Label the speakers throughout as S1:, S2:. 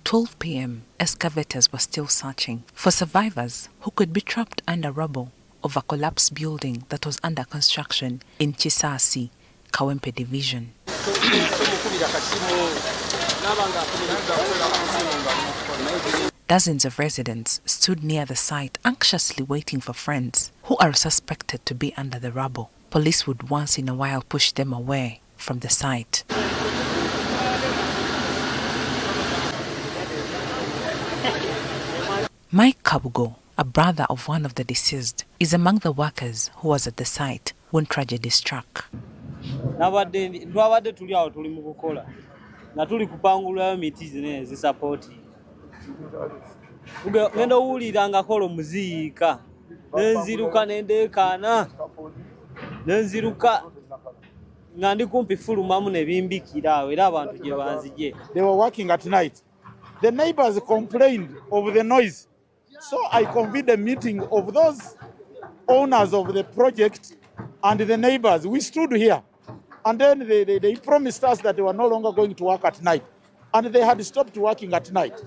S1: 12 p.m., excavators were still searching for survivors who could be trapped under rubble of a collapsed building that was under construction in Kisaasi, Kawempe Division. Dozens of residents stood near the site anxiously waiting for friends who are suspected to be under the rubble. Police would once in a while push them away from the site. Mike Kabugo, a brother of one of the deceased, is among the workers who was at the site when tragedy struck.
S2: Ngenda uwuliranga kola muziika nenziruka nendekana nenziruka nga ndi kumpi fulumamu ne bimbikira awo era abantu gye banzije.
S3: They were working at night. The neighbors complained of the noise, so I convened a meeting of those owners of the project and the neighbors. We stood here and then they promised us that they were no longer going to work at night, and they had stopped working at night.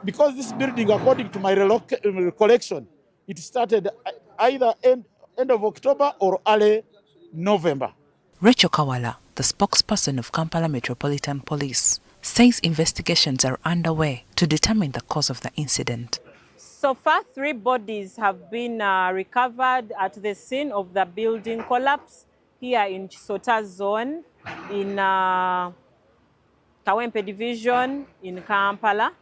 S3: Because this building, according to my recollection, it started either end of October or early November.
S1: Rachel Kawala, the spokesperson of Kampala Metropolitan Police, says investigations are underway to determine the cause of the incident.
S4: So far, 3 bodies have been recovered at the scene of the building collapse here in Chisota Zone, in Kawempe Division in Kampala.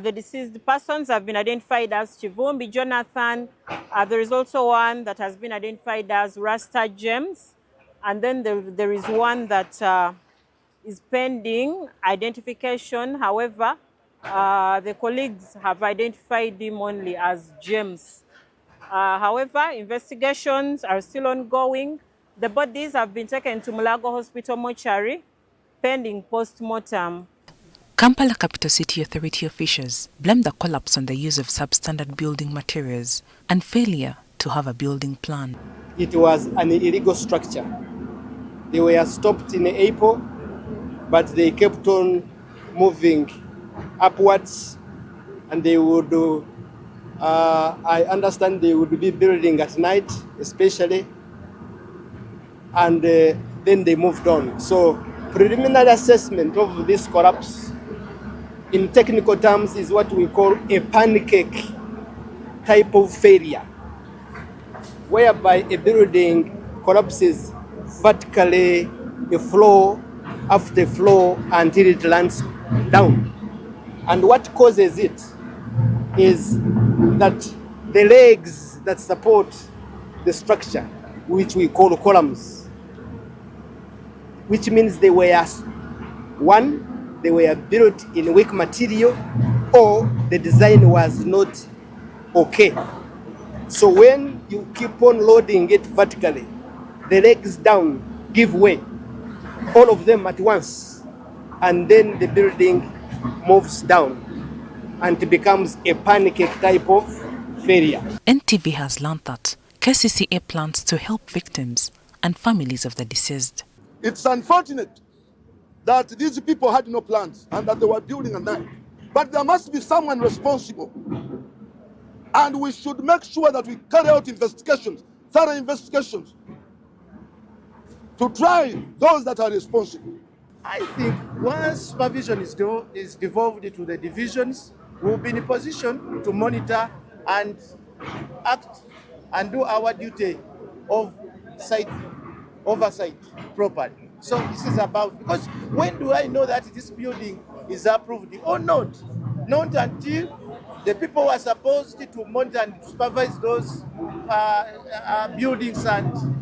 S4: The deceased persons have been identified as Chivumbi Jonathan. There is also one that has been identified as Rasta James. And then there is one that is pending identification. However, the colleagues have identified him only as James. However, investigations are still ongoing. The bodies have been taken to Mulago Hospital mortuary, pending post-mortem.
S1: Kampala City Authority officials blame the collapse on the use of substandard building materials and failure to have a building plan.
S5: It was an illegal structure. They were stopped in April, but they kept on moving upwards, and they would, I understand they would be building at night, especially, and then they moved on. So preliminary assessment of this collapse in technical terms is what we call a pancake type of failure, whereby a building collapses vertically, a floor after floor, until it lands down. And what causes it is that the legs that support the structure, which we call columns, which means they were built in weak material, or the design was not okay. So when you keep on loading it vertically, the legs down give way, all of them at once, and then the building moves down and it becomes a pancake type of failure.
S1: NTV has learned that KCCA plans to help victims and families of the deceased.
S6: It's unfortunate that these people had no plans and that they were building at night. But there must be someone responsible. And we should make sure that we carry out investigations, thorough investigations, to try those that are responsible.
S7: I think once supervision is devolved to the divisions, we'll be in a position to monitor and act and do our duty of oversight properly. So this is about, because when do I know that this building is approved or not? Not until the people who are supposed to monitor and supervise those buildings and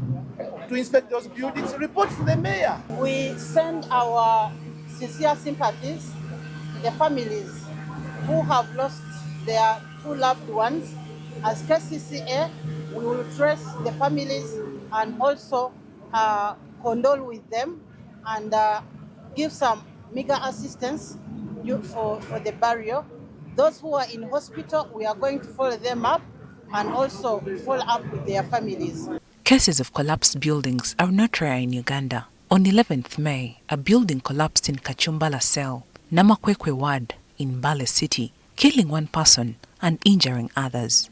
S7: to inspect those buildings report to the mayor.
S4: We send our sincere sympathies to the families who have lost their 2 loved ones. As KCCA, we will trace the families and also condole with them and give some meager assistance for the burial. Those who are in hospital, we are going to follow them up and also follow up with their families.
S1: Cases of collapsed buildings are not rare in Uganda. On 11th May, a building collapsed in Kachumbala Cell, Namakwekwe Ward, in Kampala City, killing one person and injuring others.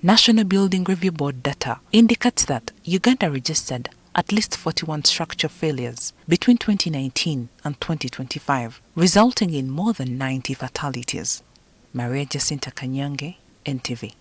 S1: National Building Review Board data indicates that Uganda registered at least 41 structure failures between 2019 and 2025, resulting in more than 90 fatalities. Maria Jacinta Kanyange, NTV.